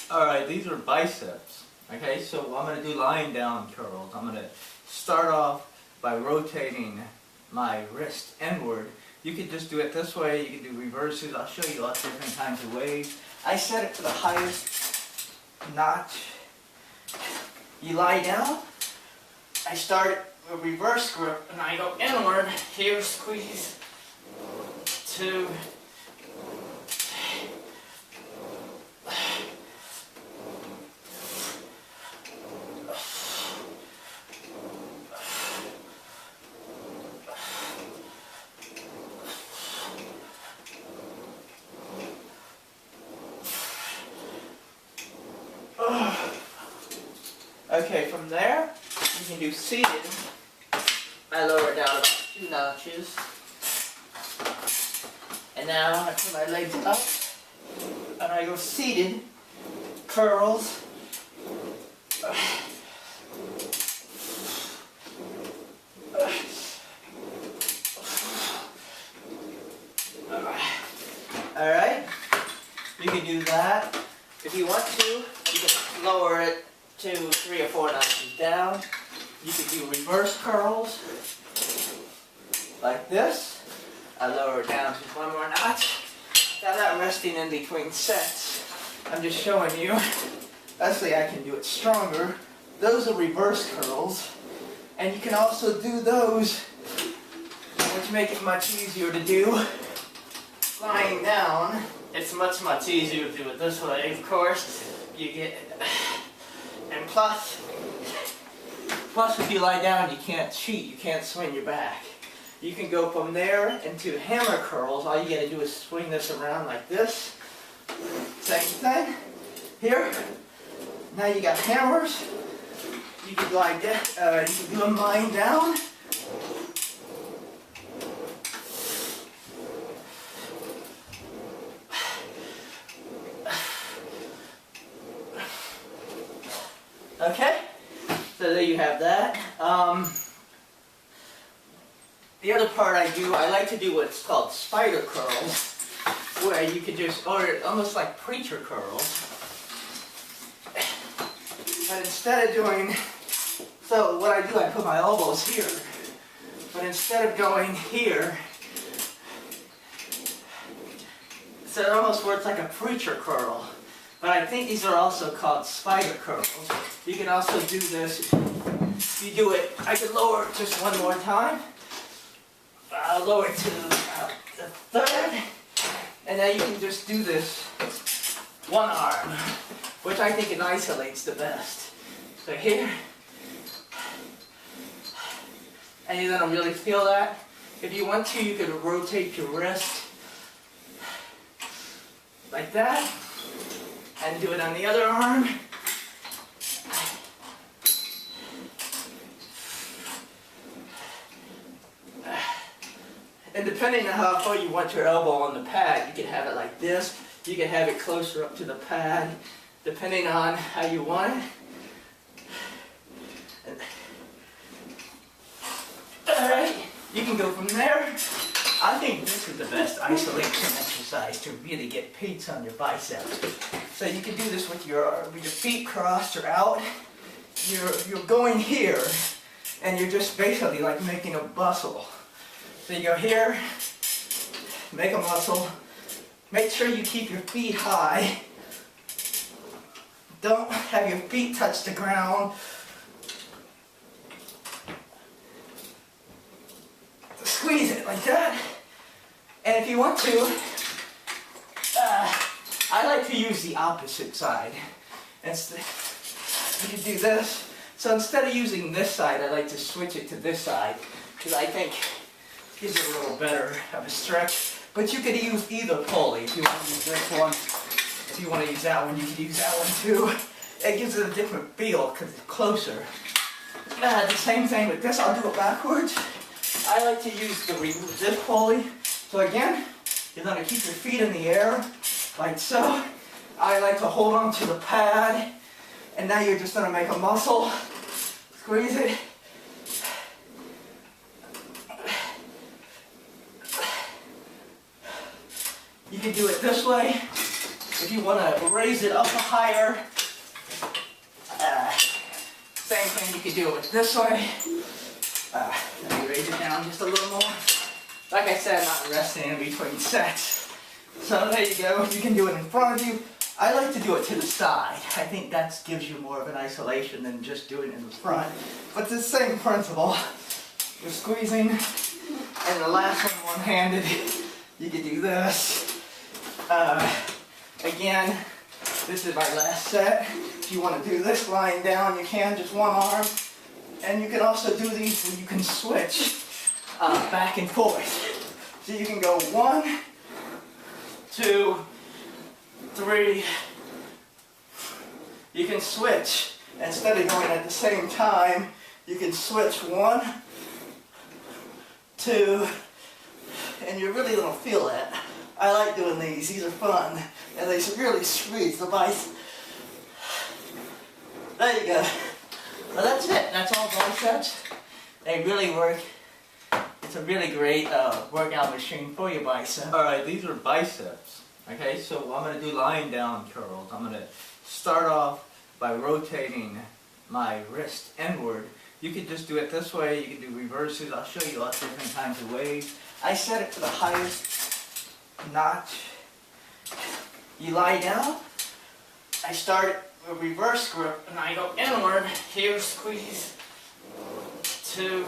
Alright, these are biceps. Okay, so I'm going to do lying down curls. I'm going to start off by rotating my wrist inward. You could just do it this way, you can do reverses. I'll show you lots of different kinds of ways. I set it to the highest notch. You lie down, I start a reverse grip and I go inward, here squeeze, 2, okay, from there, you can do seated. I lower it down about 2 notches. And now I put my legs up, and I go seated, curls. Alright, you can do that. If you want to, you can lower it 2, 3, or 4 notches down. You can do reverse curls, like this. I lower it down just 1 more notch. Now not resting in between sets. I'm just showing you. Actually, I can do it stronger. Those are reverse curls. And you can also do those, which make it much easier to do. Lying down, it's much easier to do it this way, of course. You get, and plus if you lie down, you can't cheat, you can't swing your back. You can go from there into hammer curls. All you gotta do is swing this around like this. Same thing. Here. Now you got hammers. You can lie down, you can do them lying down. Okay, so there you have that. The other part I like to do what's called spider curls, where you can just, or almost like preacher curls. But instead of doing, so what I do, I put my elbows here. But instead of going here, so it almost works like a preacher curl. But I think these are also called spider curls. You can also do this. You do it, I can lower it just 1 more time. I'll lower it to the 3rd. And then you can just do this 1 arm, which I think it isolates the best. So here. And you don't really feel that. If you want to, you could rotate your wrist like that. And do it on the other arm. And depending on how far you want your elbow on the pad, you can have it like this. You can have it closer up to the pad, depending on how you want it. Alright, you can go from there. I think this is the best isolation exercise to really get peaks on your biceps. So you can do this with your feet crossed or out. You're going here, and you're just basically like making a muscle. So you go here, make a muscle. Make sure you keep your feet high. Don't have your feet touch the ground. Squeeze it like that. And if you want to, I like to use the opposite side. You can do this. So instead of using this side, I like to switch it to this side, because I think it gives it a little better of a stretch. But you could use either pulley. If you want to use this one, if you want to use that one, you could use that one too. It gives it a different feel because it's closer. The same thing with this. I'll do it backwards. I like to use this pulley. So again, you're going to keep your feet in the air, like so. I like to hold on to the pad, and now you're just going to make a muscle. Squeeze it. You can do it this way. If you want to raise it up higher, same thing, you could do it this way. Let me raise it down just a little more. Like I said, I'm not resting in between sets. So there you go, you can do it in front of you. I like to do it to the side. I think that gives you more of an isolation than just doing it in the front. But it's the same principle. You're squeezing, and the last one one-handed, you can do this. Again, this is my last set. If you want to do this lying down, you can, just one arm. And you can also do these where you can switch back and forth. So you can go 1, 2, 3. You can switch. Instead of going at the same time, you can switch 1, 2, and you really don't feel it. I like doing these. These are fun. And they really squeeze the biceps. There you go. Well, that's it. That's all biceps. They really work. It's a really great workout machine for your biceps. Alright, these are biceps. Okay, so I'm going to do lying down curls. I'm going to start off by rotating my wrist inward. You could just do it this way. You can do reverses. I'll show you lots of different kinds of ways. I set it to the highest notch. You lie down. I start a reverse grip and I go inward. Here, squeeze. 2,